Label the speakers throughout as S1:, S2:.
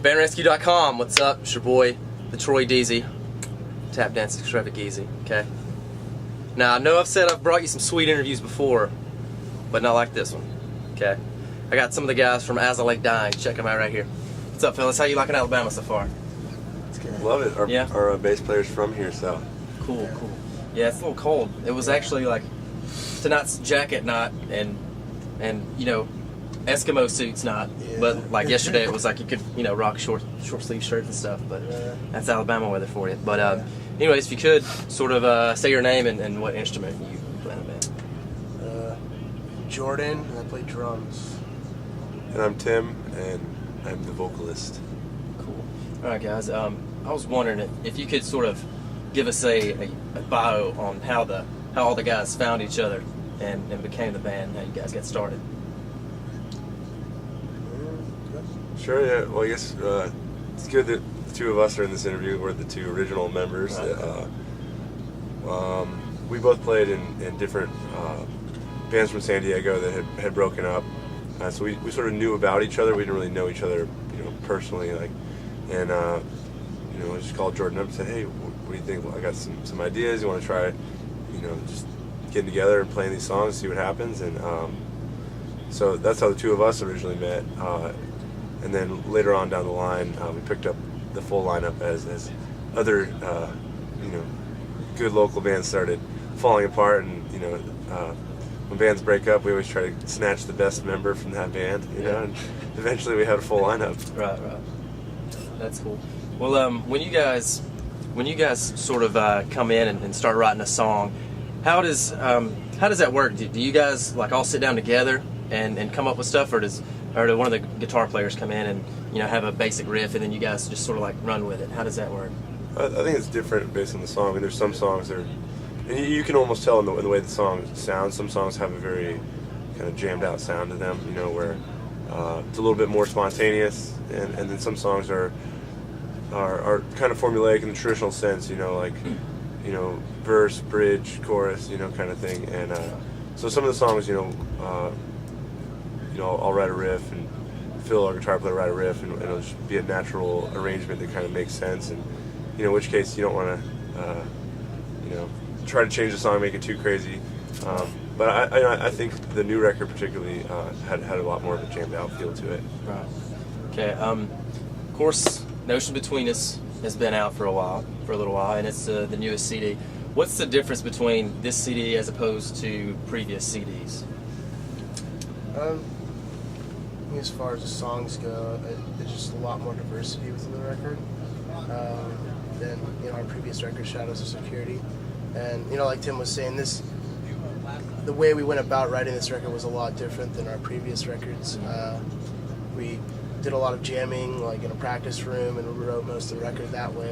S1: bandrescue.com. What's up? It's your boy, the Troy Deasy. Tap dance extravaganza. Okay. Now I know I've said I've brought you some sweet interviews before, but not like this one. Okay. I got some of the guys from As I Lake Dying. Check them out right here. What's up, fellas? How you liking Alabama so far?
S2: It's good. Love it. Our bass player's from here, so.
S1: Cool. Yeah, it's a little cold. It was actually like tonight's jacket night and you know, Eskimo suits not. Yeah. But like yesterday it was like you could, you know, rock short sleeve shirts and stuff, but that's Alabama weather for you. But anyways, if you could sort of say your name and what instrument you play in the band.
S3: Jordan, and I play drums.
S2: And I'm Tim, and I'm the vocalist.
S1: Cool. Alright guys, I was wondering if you could sort of give us a bio on how all the guys found each other and became the band, how you guys got started.
S2: Sure, yeah. Well, I guess it's good that the two of us are in this interview. We're the two original members.
S1: Right.
S2: We both played in different bands from San Diego that had broken up. So we sort of knew about each other. We didn't really know each other, you know, personally. Like, and you know, I just called Jordan up and said, "Hey, what do you think? Well, I got some ideas. You want to try, you know, just getting together and playing these songs, see what happens." And so that's how the two of us originally met. And then later on down the line, we picked up the full lineup as other, you know, good local bands started falling apart. And you know, when bands break up, we always try to snatch the best member from that band. You know, and eventually we had a full lineup.
S1: Right. That's cool. Well, when you guys sort of come in and start writing a song, how does that work? Do you guys like all sit down together and come up with stuff, or does one of the guitar players come in and, you know, have a basic riff and then you guys just sort of like run with it? How does that work?
S2: I think it's different based on the song. I mean, there's some songs that are, and you can almost tell in the way the song sounds. Some songs have a very kind of jammed out sound to them, you know, where it's a little bit more spontaneous, and then some songs are kind of formulaic in the traditional sense, you know, like, you know, verse, bridge, chorus, you know, kind of thing. And so some of the songs, you know, I'll write a riff, and Phil, our guitar player, write a riff, and it'll just be a natural arrangement that kind of makes sense. And you know, in which case you don't want to, you know, try to change the song, make it too crazy. But I think the new record particularly had a lot more of a jammed out feel to it.
S1: Right. Okay. Of course, Notion Between Us has been out for a little while, and it's the newest CD. What's the difference between this CD as opposed to previous CDs?
S3: As far as the songs go, there's just a lot more diversity within the record than, you know, our previous record, Shadows of Security. And, you know, like Tim was saying, the way we went about writing this record was a lot different than our previous records. We did a lot of jamming, like in a practice room, and we wrote most of the record that way,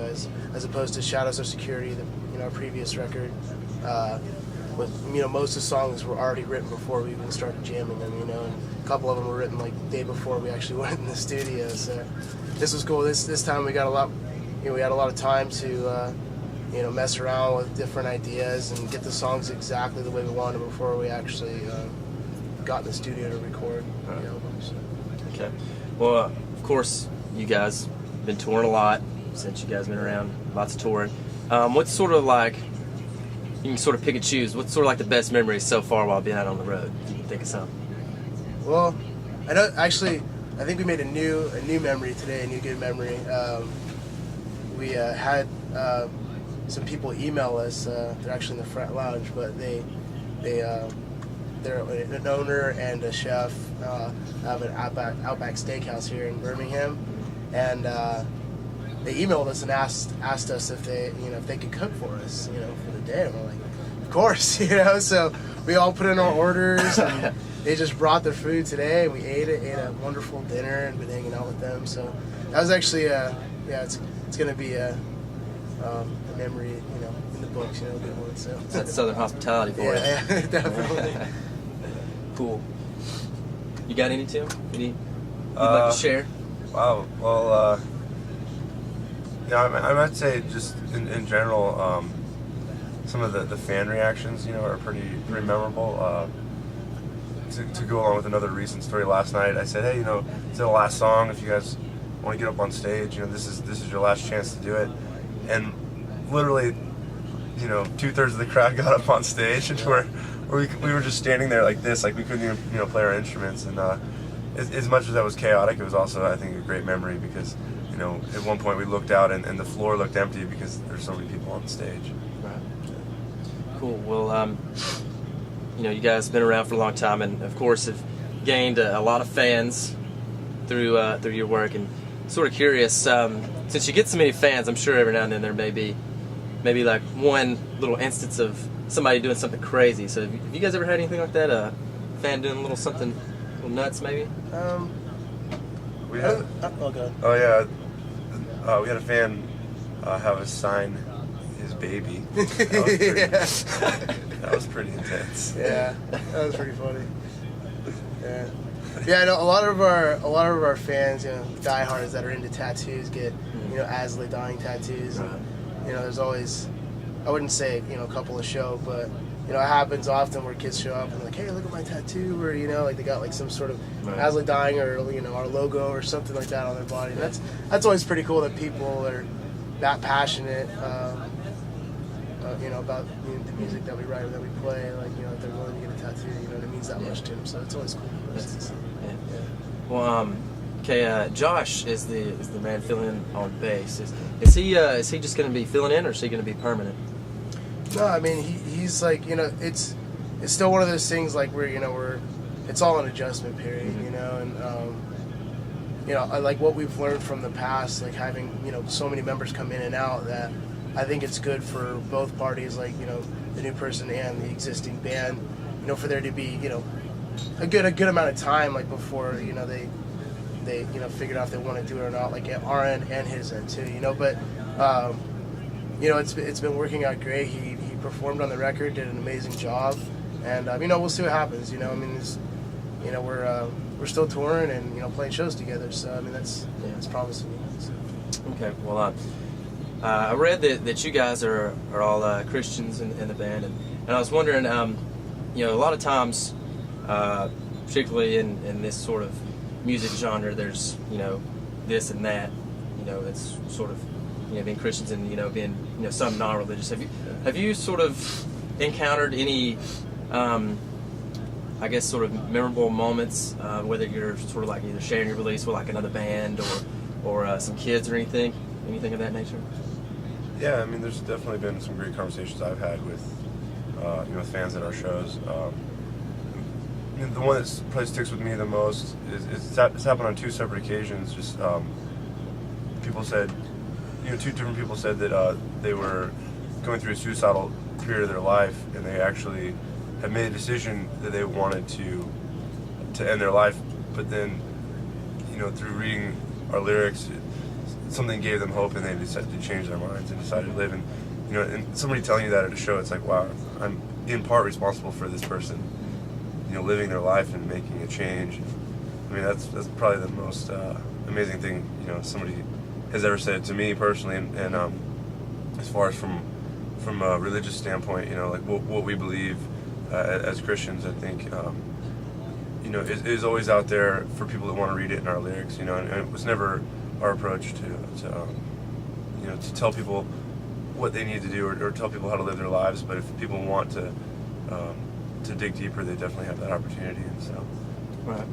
S3: as opposed to Shadows of Security, our previous record. With, you know, most of the songs were already written before we even started jamming them, you know, and a couple of them were written like the day before we actually went in the studio. So this was cool. This time we got a lot, you know, we had a lot of time to, you know, mess around with different ideas and get the songs exactly the way we wanted before we actually got in the studio to record the album. So.
S1: Okay. Well, of course, you guys have been touring a lot since you guys been around, lots of touring. What's sort of like, you can sort of pick and choose, what's sort of like the best memories so far while being out on the road, if you can think of some?
S3: Well, I think we made a new memory today, a new good memory. We had some people email us. They're actually in the front lounge, but they're an owner and a chef of an Outback Steakhouse here in Birmingham, and they emailed us and asked us if they could cook for us, you know, for the day. And we're like, of course, you know. So we all put in our orders, and they just brought their food today. We ate a wonderful dinner, and been hanging out with them. So that was actually it's gonna be a memory, you know, in the books, you know, a good one. So
S1: that's Southern hospitality for you.
S3: Yeah, definitely.
S1: Cool. You got any, Tim? Any you'd like to share?
S2: Wow. Well, I might say just in general, some of the fan reactions, you know, are pretty memorable. To go along with another recent story last night, I said, hey, you know, it's the last song. If you guys want to get up on stage. This is your last chance to do it." And literally, 2/3 of the crowd got up on stage, and we were just standing there like this, like we couldn't even play our instruments. And as much as that was chaotic, it was also, I think, a great memory because at one point we looked out and the floor looked empty because there's so many people on the stage.
S1: Right. Cool. Well, you guys have been around for a long time, and of course have gained a lot of fans through your work. And sort of curious, since you get so many fans, I'm sure every now and then there may be maybe like one little instance of somebody doing something crazy. So have you guys ever had anything like that? A fan doing a little something, a little nuts maybe?
S2: We had.
S3: Oh, God.
S2: Oh yeah. We had a fan have us sign his baby. That was pretty intense.
S3: Yeah, that was pretty funny. Yeah, I know a lot of our fans, diehards that are into tattoos get, Asley dying tattoos.
S1: Right.
S3: There's always, I wouldn't say, a couple a show, but it happens often where kids show up and like, hey, look at my tattoo, or like they got like some sort of
S1: Right.
S3: Asley dying or our logo or something like that on their body. And that's always pretty cool that people are that passionate, about the music that we write or that we play. Like that they're willing to get a tattoo. It means that much to them. So it's always cool for us to see.
S1: Yeah. Well, okay. Josh is the man filling in on bass. Is he just going to be filling in, or is he going to be permanent?
S3: No, I mean he's like it's still one of those things like where it's all an adjustment period, and I like what we've learned from the past, like having so many members come in and out, that I think it's good for both parties, like the new person and the existing band, for there to be a good amount of time like before they figure out if they want to do it or not, like at our end and his end too, but it's been working out great. He performed on the record, did an amazing job, and we'll see what happens. We're still touring and playing shows together, so that's promising. So.
S1: Okay. Well, I read that you guys are all Christians in the band, and I was wondering, a lot of times, particularly in this sort of music genre, there's this and that, it's sort of being Christians and being some non-religious. Have you sort of encountered any I guess sort of memorable moments, whether you're sort of like either sharing your beliefs with like another band or some kids or anything of that nature?
S2: Yeah, I mean, there's definitely been some great conversations I've had with with fans at our shows. The one that probably sticks with me the most is it's happened on 2 separate occasions. Just people said, 2 different people said that they were going through a suicidal period of their life, and they actually had made a decision that they wanted to end their life, but then through reading our lyrics, something gave them hope, and they decided to change their minds and decided to live. And and somebody telling you that at a show, it's like, wow, I'm in part responsible for this person living their life and making a change. I mean, that's probably the most amazing thing somebody has ever said to me personally. And as far as from a religious standpoint, like what we believe as Christians, I think is always out there for people that want to read it in our lyrics. And it was never our approach to tell people what they need to do or tell people how to live their lives. But if people want to dig deeper, they definitely have that opportunity. And so,
S1: right.